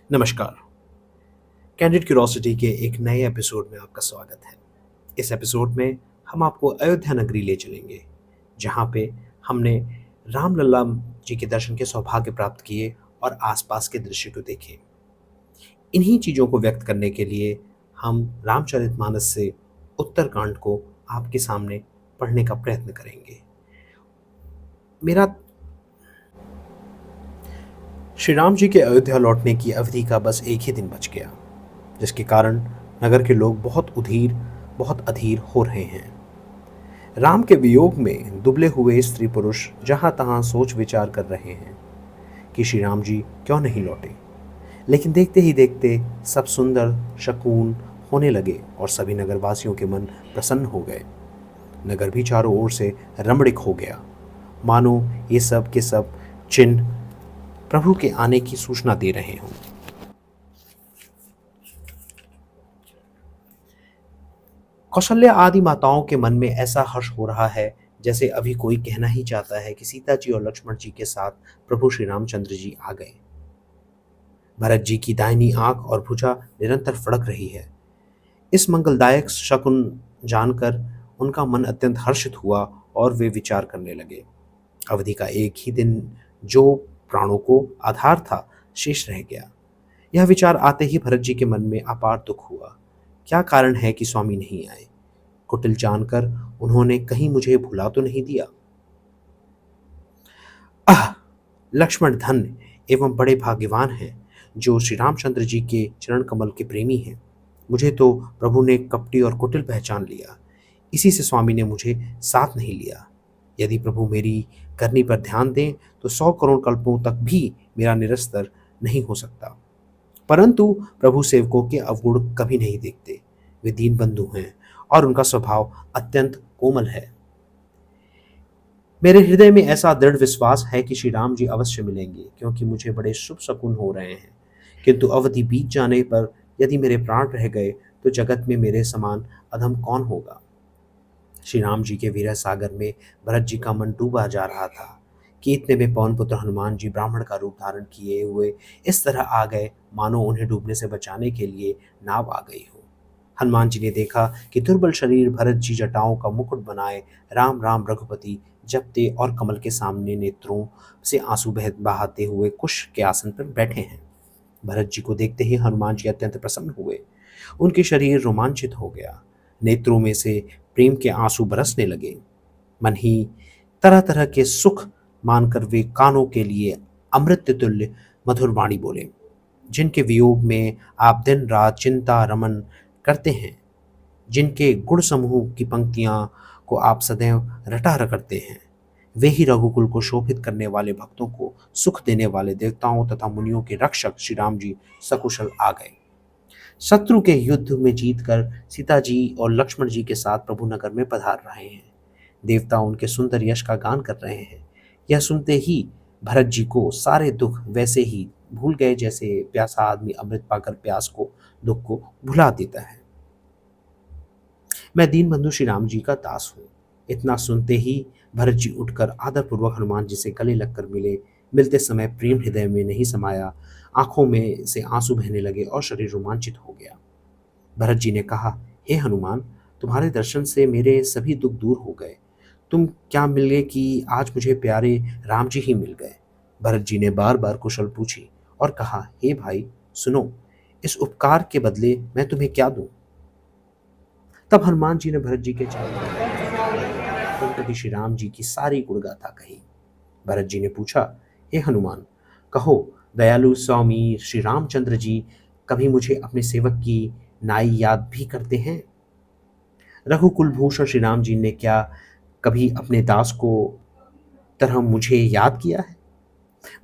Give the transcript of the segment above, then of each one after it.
नमस्कार। Candid curiosity के एक नए एपिसोड में आपका स्वागत है। इस एपिसोड में हम आपको अयोध्या नगरी ले चलेंगे, जहाँ पे हमने रामलला जी के दर्शन के सौभाग्य प्राप्त किए और आसपास के दृश्य को देखे। इन्हीं चीज़ों को व्यक्त करने के लिए हम रामचरितमानस से उत्तरकांड को आपके सामने पढ़ने का प्रयत्न करेंगे। मेरा श्री राम जी के अयोध्या लौटने की अवधि का बस एक ही दिन बच गया, जिसके कारण नगर के लोग बहुत अधीर हो रहे हैं। राम के वियोग में दुबले हुए स्त्री पुरुष जहां तहां सोच विचार कर रहे हैं कि श्री राम जी क्यों नहीं लौटे। लेकिन देखते ही देखते सब सुंदर शकुन होने लगे और सभी नगरवासियों के मन प्रसन्न हो गए। नगर भी चारों ओर से रमणीक हो गया, मानो ये सब के सब चिन्ह प्रभु के आने की सूचना दे रहे हों। कौशल्या आदि माताओं के मन में ऐसा हर्ष हो रहा है जैसे अभी कोई कहना ही चाहता है कि सीता जी और लक्ष्मण जी के साथ प्रभु श्री रामचंद्र जी आ गए। भरत जी की दाहिनी आंख और भुजा निरंतर फड़क रही है। इस मंगलदायक शकुन जानकर उनका मन अत्यंत हर्षित हुआ और वे विचार करने लगे। अवधि का एक ही दिन जो प्राणों को आधार था शेष रह गया। यह विचार आते ही भरत जी के मन में अपार दुख हुआ। क्या कारण है कि स्वामी नहीं आए? कुटिल जानकर उन्होंने कहीं मुझे भुला तो नहीं दिया। आह, लक्ष्मण धन्य एवं बड़े भाग्यवान हैं जो श्री रामचंद्र जी के चरण कमल के प्रेमी हैं। मुझे तो प्रभु ने कपटी और कुटिल पहचान लिया, इसी से स्वामी ने मुझे साथ नहीं लिया। यदि प्रभु मेरी करनी पर ध्यान दें तो 100 करोड़ कल्पों तक भी मेरा निरस्तर नहीं हो सकता। परंतु प्रभु सेवकों के अवगुण कभी नहीं देखते। वे दीन बंधु हैं और उनका स्वभाव अत्यंत कोमल है। मेरे हृदय में ऐसा दृढ़ विश्वास है कि श्री राम जी अवश्य मिलेंगे, क्योंकि मुझे बड़े शुभ शकुन हो रहे हैं। किंतु अवधि बीत जाने पर यदि मेरे प्राण रह गए तो जगत में मेरे समान अधम कौन होगा। श्री राम जी के वीर सागर में भरत जी का मन डूबा जा रहा था कि इतने में पवन पुत्र हनुमान जी ब्राह्मण का रूप धारण किए हुए इस तरह आ गए मानो उन्हें डूबने से बचाने के लिए नाव आ गई हो। हनुमान जी ने देखा कि दुर्बल शरीर भरत जी जटाओं का मुकुट बनाए राम राम रघुपति जपते और कमल के सामने नेत्रों से आंसू बहाते हुए कुश के आसन पर बैठे हैं। भरत जी को देखते ही हनुमान जी अत्यंत प्रसन्न हुए। उनके शरीर रोमांचित हो गया, नेत्रों में से प्रेम के आंसू बरसने लगे। मन ही तरह तरह के सुख मानकर वे कानों के लिए अमृत तुल्य मधुर वाणी बोले। जिनके वियोग में आप दिन रात चिंता रमन करते हैं, जिनके गुण समूह की पंक्तियां को आप सदैव रटा रगड़ते हैं, वे ही रघुकुल को शोभित करने वाले भक्तों को सुख देने वाले देवताओं तथा मुनियों के रक्षक श्री राम जी सकुशल आ गए। शत्रु के युद्ध में जीतकर सीता जी और लक्ष्मण जी के साथ प्रभु नगर में पधार रहे हैं। देवता उनके सुंदर यश का गान कर रहे हैं। यह सुनते ही भरत जी को सारे दुख वैसे ही भूल गए जैसे प्यासा आदमी अमृत पाकर प्यास को दुख को भुला देता है। मैं दीन बंधु श्री राम जी का दास हूँ। इतना सुनते ही भरत जी उठकर आदरपूर्वक हनुमान जी से गले लगकर मिले। मिलते समय प्रेम हृदय में नहीं समाया, आंखों में से आंसू बहने लगे और शरीर रोमांचित हो गया। भरत जी ने कहा, हे हनुमान, तुम्हारे दर्शन से मेरे सभी दुख दूर हो गए। तुम क्या मिल गए कि आज मुझे प्यारे राम जी ही मिल गए। भरत जी ने बार बार कुशल पूछी और कहा, हे भाई सुनो, इस उपकार के बदले मैं तुम्हें क्या दूं। तब हनुमान जी ने भरत जी के चरण श्री राम जी की सारी गुणगाथा कही। भरत जी ने पूछा, हे हनुमान, कहो दयालु स्वामी श्री रामचंद्र जी कभी मुझे अपने सेवक की नाई याद भी करते हैं? रघुकुल भूषण श्री राम जी ने क्या कभी अपने दास को तरह मुझे याद किया है?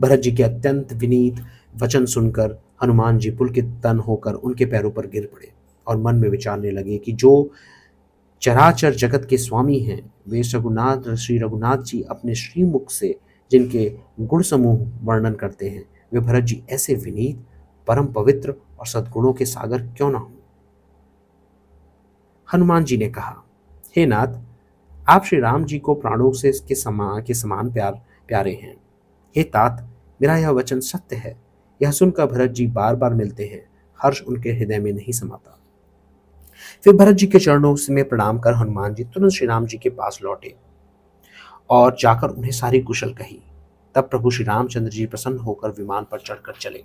भरत जी के अत्यंत विनीत वचन सुनकर हनुमान जी पुलकित तन होकर उनके पैरों पर गिर पड़े और मन में विचारने लगे कि जो चराचर जगत के स्वामी हैं, वे श्री रघुनाथ जी अपने श्रीमुख से जिनके गुण समूह वर्णन करते हैं, वे भरत जी ऐसे विनीत, परम पवित्र और सद्गुणों के सागर क्यों ना हो। हनुमान जी ने कहा, हे नाथ, आप श्री राम जी को प्राणों से के समान प्यारे हैं। हे तात, मेरा यह वचन सत्य है। यह सुनकर भरत जी बार बार मिलते हैं, हर्ष उनके हृदय में नहीं समाता। फिर भरत जी के चरणों में प्रणाम कर हनुमान जी तुरंत श्री राम जी के पास लौटे और जाकर उन्हें सारी कुशल कही। तब प्रभु श्री रामचंद्र जी प्रसन्न होकर विमान पर चढ़कर चले।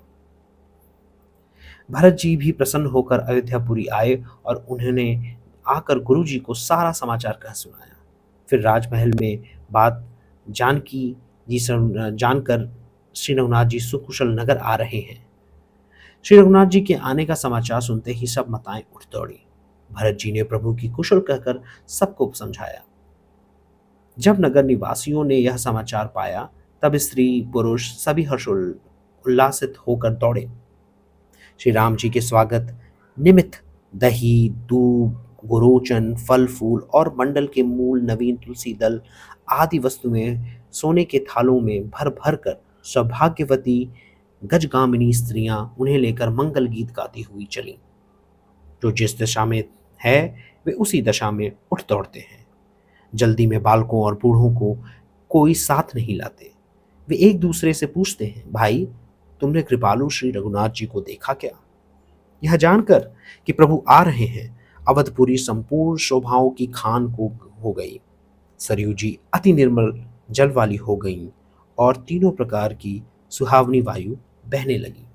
भरत जी भी प्रसन्न होकर अयोध्यापुरी आए और उन्होंने आकर गुरु जी को सारा समाचार कह सुनाया। फिर राजमहल में बात जानकी जी से जानकर श्री रघुनाथ जी सुकुशल नगर आ रहे हैं। श्री रघुनाथ जी के आने का समाचार सुनते ही सब माताएं उठ दौड़ी। भरत जी ने प्रभु की कुशल कहकर सबको समझाया। जब नगर निवासियों ने यह समाचार पाया तब स्त्री पुरुष सभी उल्लासित होकर दौड़े। श्री राम जी के स्वागत निमित्त दही, दूब, गुरोचन, फल फूल और मंडल के मूल, नवीन तुलसी दल आदि वस्तुएं सोने के थालों में भर भर कर सौभाग्यवती गजगामिनी स्त्रियां उन्हें लेकर मंगल गीत गाती हुई चली। जो जिस दशा में है वे उसी दशा में उठ दौड़ते हैं। जल्दी में बालकों और बूढ़ों को कोई साथ नहीं लाते। वे एक दूसरे से पूछते हैं, भाई तुमने कृपालु श्री रघुनाथ जी को देखा क्या? यह जानकर कि प्रभु आ रहे हैं अवधपुरी संपूर्ण शोभाओं की खान को हो गई। सरयू जी अति निर्मल जल वाली हो गईं और तीनों प्रकार की सुहावनी वायु बहने लगी।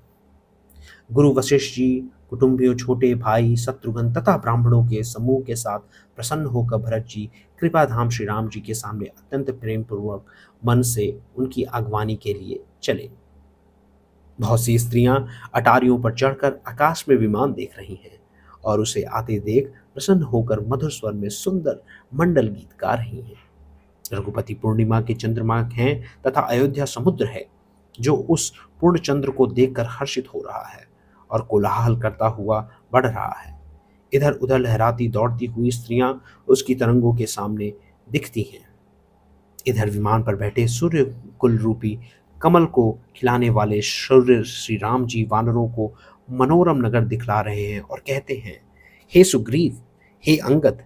गुरु वशिष्ठ जी, कुटुंबियों, छोटे भाई, शत्रुघ्न तथा ब्राह्मणों के समूह के साथ प्रसन्न होकर भरत जी कृपाधाम श्री राम जी के सामने अत्यंत प्रेम पूर्वक मन से उनकी अगवानी के लिए चले। बहुत सी स्त्रियां अटारियों पर चढ़कर आकाश में विमान देख रही हैं और उसे आते देख प्रसन्न होकर मधुर स्वर में सुंदर मंडल गीत गा रही हैं। रघुपति पूर्णिमा के चंद्रमा हैं तथा अयोध्या समुद्र है जो उस पूर्ण चंद्र को देखकर हर्षित हो रहा है और कोलाहल करता हुआ बढ़ रहा है। इधर उधर लहराती दौड़ती हुई स्त्रियां उसकी तरंगों के सामने दिखती हैं। इधर विमान पर बैठे सूर्य कुल रूपी कमल को खिलाने वाले सूर्य श्री राम जी वानरों को मनोरम नगर दिखला रहे हैं और कहते हैं, हे सुग्रीव, हे अंगद,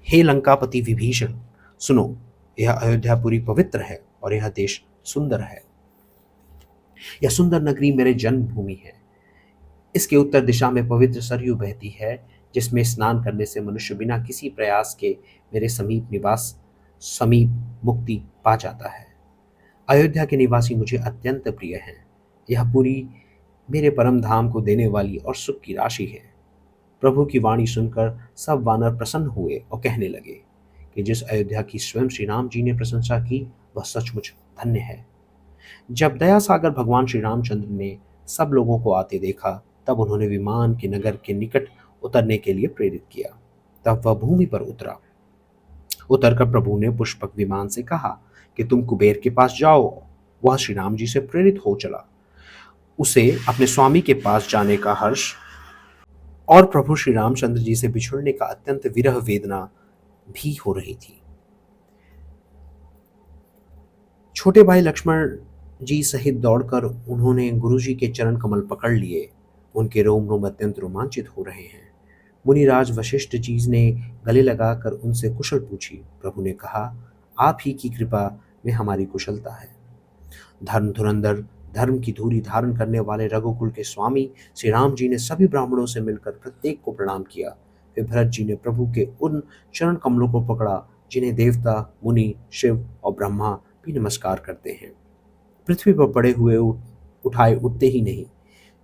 हे लंकापति विभीषण, सुनो, यह अयोध्यापुरी पवित्र है और यह देश सुंदर है। यह सुंदर नगरी मेरे जन्मभूमि है। इसके उत्तर दिशा में पवित्र सरयू बहती है जिसमें स्नान करने से मनुष्य बिना किसी प्रयास के मेरे समीप मुक्ति पा जाता है। अयोध्या के निवासी मुझे अत्यंत प्रिय हैं। यह पूरी मेरे परम धाम को देने वाली और सुख की राशि है। प्रभु की वाणी सुनकर सब वानर प्रसन्न हुए और कहने लगे कि जिस अयोध्या की स्वयं श्री राम जी ने प्रशंसा की वह सचमुच धन्य है। जब दया सागर भगवान श्री रामचंद्र ने सब लोगों को आते देखा तब उन्होंने विमान के नगर के निकट उतरने के लिए प्रेरित किया। तब वह भूमि पर उतरा। उतरकर प्रभु ने पुष्पक विमान से कहा कि तुम कुबेर के पास जाओ। वह श्री राम जी से प्रेरित हो चला। उसे अपने स्वामी के पास जाने का हर्ष और प्रभु श्री रामचंद्र जी से बिछुड़ने का अत्यंत विरह वेदना भी हो रही थी। छोटे भाई लक्ष्मण जी सहित दौड़कर उन्होंने गुरु जी के चरण कमल पकड़ लिए। उनके रोम रोम अत्यंत रोमांचित हो रहे हैं। मुनिराज वशिष्ठ जी ने गले लगाकर उनसे कुशल पूछी। प्रभु ने कहा, आप ही की कृपा में हमारी कुशलता है। धर्म धुरंधर, धर्म की धूरी धारण करने वाले रघुकुल के स्वामी श्री राम जी ने सभी ब्राह्मणों से मिलकर प्रत्येक को प्रणाम किया। फिर भरत जी ने प्रभु के उन चरण कमलों को पकड़ा जिन्हें देवता, मुनि, शिव और ब्रह्मा भी नमस्कार करते हैं। पृथ्वी पर पड़े हुए उठाए उठते ही नहीं।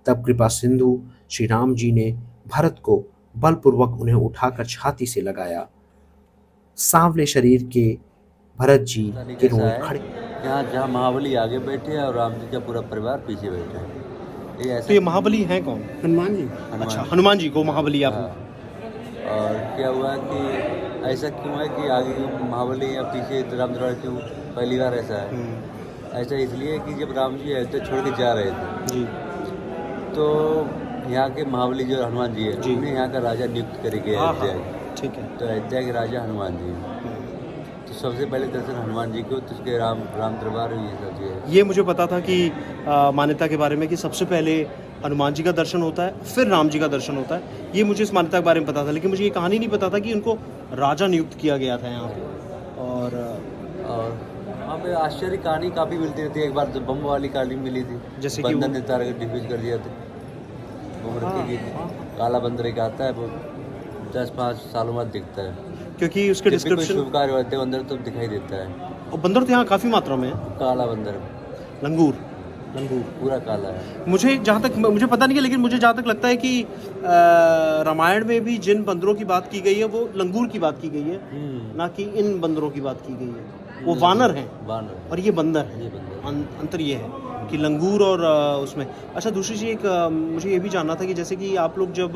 तब कृपा सिंधु श्री राम जी ने भरत को बलपूर्वक उन्हें उठाकर छाती से लगाया। सांवले शरीर के भरत जी के रोए खड़े। यहाँ जहाँ महाबली आगे बैठे हैं और राम जी का पूरा परिवार पीछे बैठा है। तो ये महाबली हैं कौन? हनुमान जी। अच्छा, हनुमान जी को महाबली आप। हाँ। और क्या हुआ कि ऐसा क्यों है कि आगे क्यों महाबली या पीछे राम द्वारा क्यों पहली बार ऐसा है? ऐसा इसलिए कि जब राम जी अयोध्या छोड़ के जा रहे थे जी, तो यहाँ के महाबली जो हनुमान जी है उन्हें यहाँ का राजा नियुक्त करके अयोध्या के। ठीक है। तो अयोध्या के राजा हनुमान जी हैं। तो सबसे पहले दर्शन हनुमान जी को, तो उसके राम दरबार हुई सब चीज़ें। ये मुझे पता था कि मान्यता के बारे में कि सबसे पहले हनुमान जी का दर्शन होता है फिर राम जी का दर्शन होता है। ये मुझे इस मान्यता के बारे में पता था, लेकिन मुझे ये कहानी नहीं पता था कि उनको राजा नियुक्त किया गया था यहाँ पे। और हाँ, पे आश्चर्य कहानी काफ़ी मिलती रहती है। एक बार तो बम वाली कहानी मिली थी, जैसे कि बंदर वो- ने तार के डिफ्यूज कर दिया था, बम रखी गई थी। काला बंदर एक आता है, वो 10-5 सालों बाद दिखता है। क्योंकि उसके जब भी कोई डिस्क्रिप्शन, शुभ कार्य होते हैं अंदर तो दिखाई देता है। और बंदर तो यहाँ काफ़ी मात्रा में है। काला बंदर, लंगूर, लंगूर। पूरा काला है। मुझे जहाँ तक, मुझे पता नहीं है, लेकिन मुझे जहाँ तक लगता है कि रामायण में भी जिन बंदरों की बात की गई है वो लंगूर की बात की गई है, ना कि इन बंदरों की बात की गई है। वो वानर हैं वानर और ये बंदर है। ये बंदर। अंतर ये है कि लंगूर और उसमें। अच्छा, दूसरी चीज़ एक मुझे ये भी जानना था कि जैसे कि आप लोग जब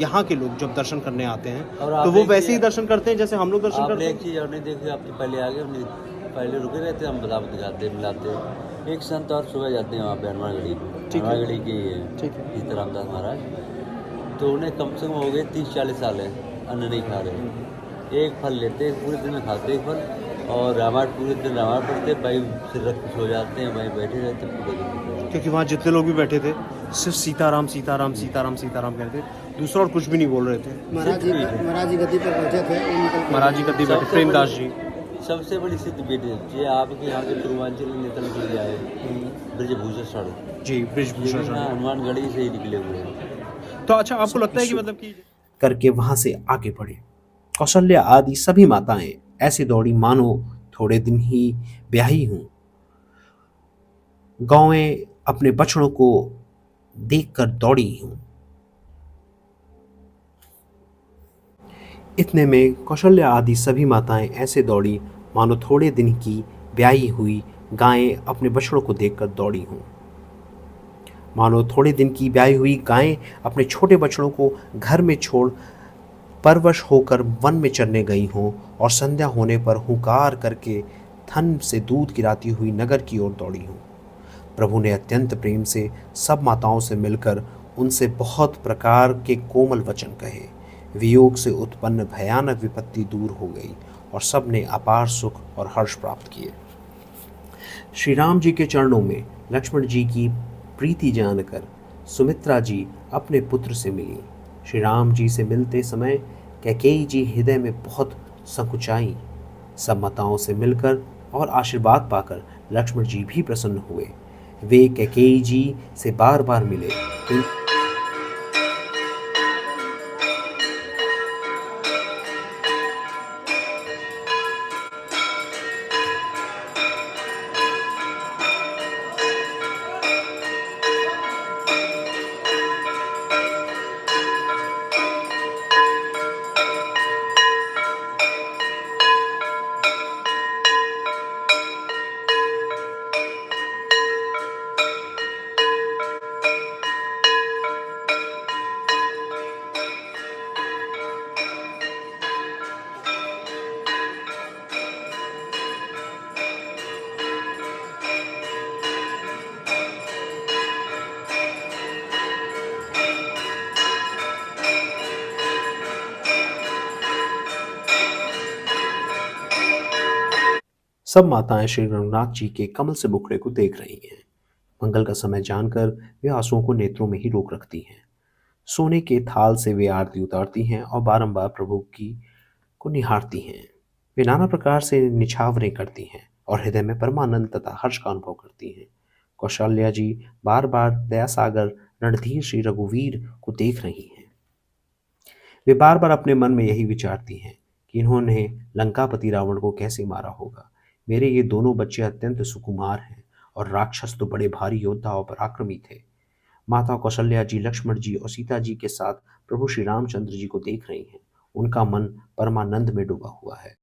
यहाँ के लोग जब दर्शन करने आते हैं और तो आपने वो वैसे ही किया- दर्शन करते हैं जैसे हम लोग दर्शन आपने करते एक हैं। चीज़ और नहीं देखी, आपके पहले आ गए, हमने पहले रुके रहते, हम बता दिखाते मिलाते हैं। एक संत और सुबह जाते हैं वहाँ पे हनुमानगढ़ी पे, ठीक है। हनुमानगढ़ी के ये ठीक है। सीतारामदास महाराज, तो उन्हें कम से कम हो गए 30-40 साल है, अन्न नहीं खा रहे। एक फल लेते, पूरे दिन में खाते एक फल, और रामायण पूरे दिन रामायण पढ़ते, भाई सिर रख के सो जाते हैं, वहीं बैठे रहते पूरे दिन। क्योंकि वहाँ जितने लोग भी बैठे थे सिर्फ सीताराम सीताराम सीताराम सीताराम कहते थे, दूसरा और कुछ भी नहीं बोल रहे थे। महाराज जी गद्दी पर पहुंचे थे, वो निकल के महाराज जी गद्दी बैठे, सबसे प्रेमदास बड़ी- जी। सबसे बड़ी सिद्ध बेटी ये आपके यहाँ के पूर्वांचल नेता निकल जाए, ब्रजभूषण सड़क, जी, ब्रिजभूषण शर्मा। हनुमानगढ़ी से ही निकले हुए हैं। तो अच्छा, आपको लगता है कि मतलब कि करके वहां से आगे बढ़े। कौशल्या आदि सभी माताएं ऐसी दौड़ी मानो थोड़े दिन ही ब्याही हूं। गौएं अपने बछड़ों को देखकर दौड़ी हूं। इतने में कौशल्या आदि सभी माताएं ऐसे दौड़ी मानो थोड़े दिन की ब्याही हुई गायें अपने बछड़ों को देखकर दौड़ी हूं। मानो थोड़े दिन की ब्याही हुई गायें अपने छोटे बछड़ों को घर में छोड़ परवश होकर वन में चरने गई हों और संध्या होने पर हुंकार करके थन से दूध गिराती हुई नगर की ओर दौड़ी हों। प्रभु ने अत्यंत प्रेम से सब माताओं से मिलकर उनसे बहुत प्रकार के कोमल वचन कहे। वियोग से उत्पन्न भयानक विपत्ति दूर हो गई और सब ने अपार सुख और हर्ष प्राप्त किए। श्री राम जी के चरणों में लक्ष्मण जी की प्रीति जानकर सुमित्रा जी अपने पुत्र से मिली। श्री राम जी से मिलते समय कैकेयी जी हृदय में बहुत संकुचाई। सब माताओं से मिलकर और आशीर्वाद पाकर लक्ष्मण जी भी प्रसन्न हुए। वे कैकेयी जी से बार बार मिले। सब माताएं श्री रघुनाथ जी के कमल से मुखड़े को देख रही हैं। मंगल का समय जानकर वे आंसुओं को नेत्रों में ही रोक रखती हैं। सोने के थाल से वे आरती उतारती हैं और बारंबार प्रभु की को निहारती हैं। वे नाना प्रकार से निछावरें करती हैं और हृदय में परमानंद तथा हर्ष का अनुभव करती हैं। कौशल्या जी बार बार दयासागर रणधीर श्री रघुवीर को देख रही हैं। वे बार बार अपने मन में यही विचारती हैं कि इन्होंने लंकापति रावण को कैसे मारा होगा। मेरे ये दोनों बच्चे अत्यंत सुकुमार हैं और राक्षस तो बड़े भारी योद्धा और पराक्रमी थे। माता कौशल्या जी लक्ष्मण जी और सीता जी के साथ प्रभु श्री रामचंद्र जी को देख रही हैं। उनका मन परमानंद में डूबा हुआ है।